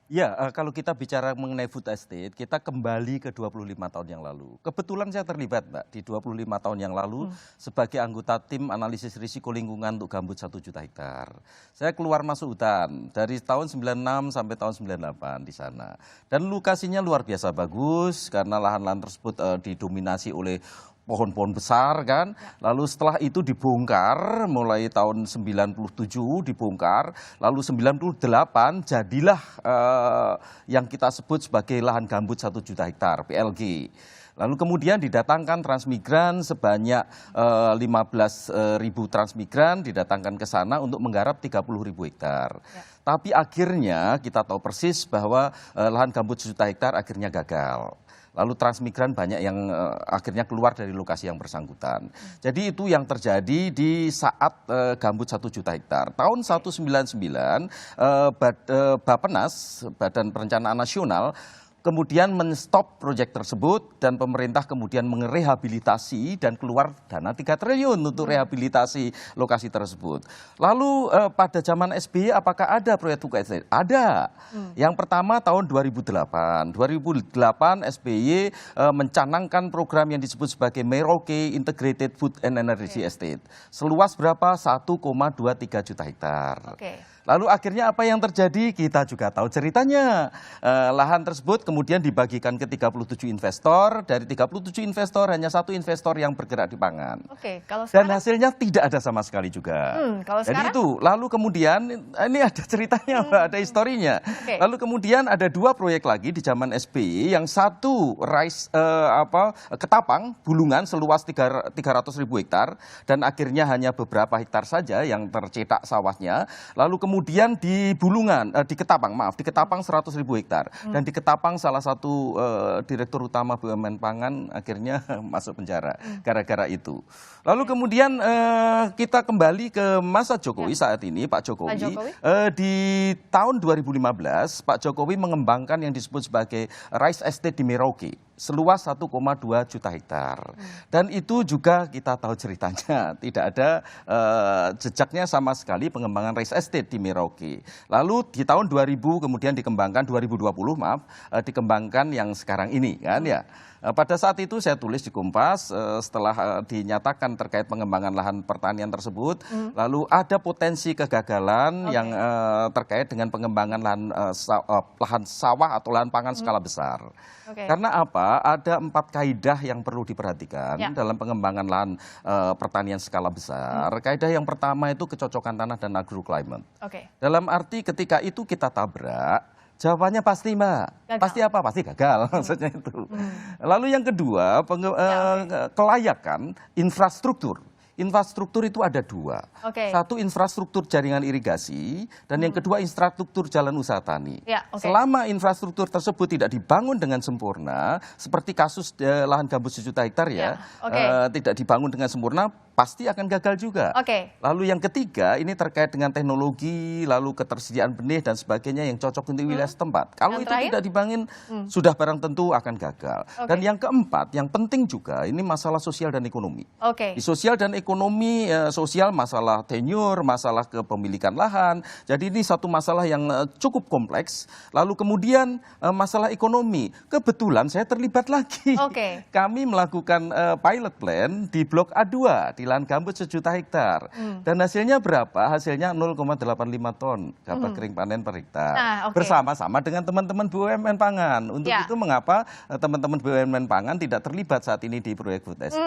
Ya, kalau kita bicara mengenai food estate, kita kembali ke 25 tahun yang lalu. Kebetulan saya terlibat, Mbak, di 25 tahun yang lalu sebagai anggota tim analisis risiko lingkungan untuk gambut 1 juta hektar. Saya keluar masuk hutan dari tahun 96 sampai tahun 98 di sana. Dan lokasinya luar biasa bagus karena lahan-lahan tersebut didominasi oleh pohon-pohon besar kan. Lalu setelah itu dibongkar mulai tahun 97 dibongkar, lalu 98 jadilah yang kita sebut sebagai lahan gambut 1 juta hektar PLG. Lalu kemudian didatangkan transmigran sebanyak 15.000 transmigran didatangkan ke sana untuk menggarap 30.000 hektar. Ya. Tapi akhirnya kita tahu persis bahwa lahan gambut 1 juta hektar akhirnya gagal. Lalu transmigran banyak yang akhirnya keluar dari lokasi yang bersangkutan. Jadi itu yang terjadi di saat gambut 1 juta hektar. Tahun 199 Bappenas, Badan Perencanaan Nasional, kemudian menstop proyek tersebut dan pemerintah kemudian merehabilitasi dan keluar dana 3 triliun untuk rehabilitasi lokasi tersebut. Lalu pada zaman SBY apakah ada proyek food estate? Ada. Yang pertama tahun 2008. 2008 SBY mencanangkan program yang disebut sebagai Merauke Integrated Food and Energy Estate. Seluas berapa? 1,23 juta hektar. Lalu akhirnya apa yang terjadi? Kita juga tahu ceritanya. Lahan tersebut kemudian dibagikan ke 37 investor. Dari 37 investor hanya 1 investor yang bergerak di pangan. Kalau sekarang, dan hasilnya tidak ada sama sekali juga. Kalau Jadi sekarang? itu. Lalu kemudian ini ada ceritanya, Mbak, ada historinya. Lalu kemudian ada 2 proyek lagi di zaman SBY. Yang satu Ketapang, Bulungan seluas 300.000 hektar dan akhirnya hanya beberapa hektar saja yang tercetak sawahnya. Lalu kemudian di Bulungan, di Ketapang 100.000 hektar. Dan di Ketapang salah satu direktur utama BUMN Pangan akhirnya masuk penjara gara-gara itu. Lalu kemudian kita kembali ke masa Jokowi saat ini, Pak Jokowi. Di tahun 2015 Pak Jokowi mengembangkan yang disebut sebagai Rice Estate di Merauke. Seluas 1,2 juta hektar. Dan itu juga kita tahu ceritanya, tidak ada jejaknya sama sekali pengembangan rice estate di Merauke. Lalu di tahun 2000 kemudian dikembangkan, 2020 maaf, dikembangkan yang sekarang ini kan ya. Pada saat itu saya tulis di Kompas setelah dinyatakan terkait pengembangan lahan pertanian tersebut, lalu ada potensi kegagalan yang terkait dengan pengembangan lahan sawah atau lahan pangan skala besar. Karena apa? Ada 4 kaidah yang perlu diperhatikan dalam pengembangan lahan pertanian skala besar. Kaidah yang pertama itu kecocokan tanah dan agroclimate. Dalam arti ketika itu kita tabrak, jawabannya pasti, Mbak. Gagal. Pasti apa? Pasti gagal maksudnya itu. Lalu yang kedua, kelayakan infrastruktur. Infrastruktur itu ada 2. Satu infrastruktur jaringan irigasi dan yang kedua infrastruktur jalan usaha tani. Selama infrastruktur tersebut tidak dibangun dengan sempurna, seperti kasus lahan gambut 1 juta hektar tidak dibangun dengan sempurna, pasti akan gagal juga. Lalu yang ketiga, ini terkait dengan teknologi, lalu ketersediaan benih dan sebagainya yang cocok untuk wilayah setempat. Kalau itu tidak dibangun, sudah barang tentu akan gagal. Dan yang keempat, yang penting juga, ini masalah sosial dan ekonomi. Di sosial dan ekonomi, sosial masalah tenure, masalah kepemilikan lahan. Jadi ini satu masalah yang cukup kompleks. Lalu kemudian masalah ekonomi. Kebetulan saya terlibat lagi. Kami melakukan pilot plan di Blok A2, di lahan gambut 1 juta hektar. Dan hasilnya berapa? Hasilnya 0,85 ton gabah kering panen per hektar. Bersama-sama dengan teman-teman BUMN Pangan. Untuk itu mengapa teman-teman BUMN Pangan tidak terlibat saat ini di proyek food estate.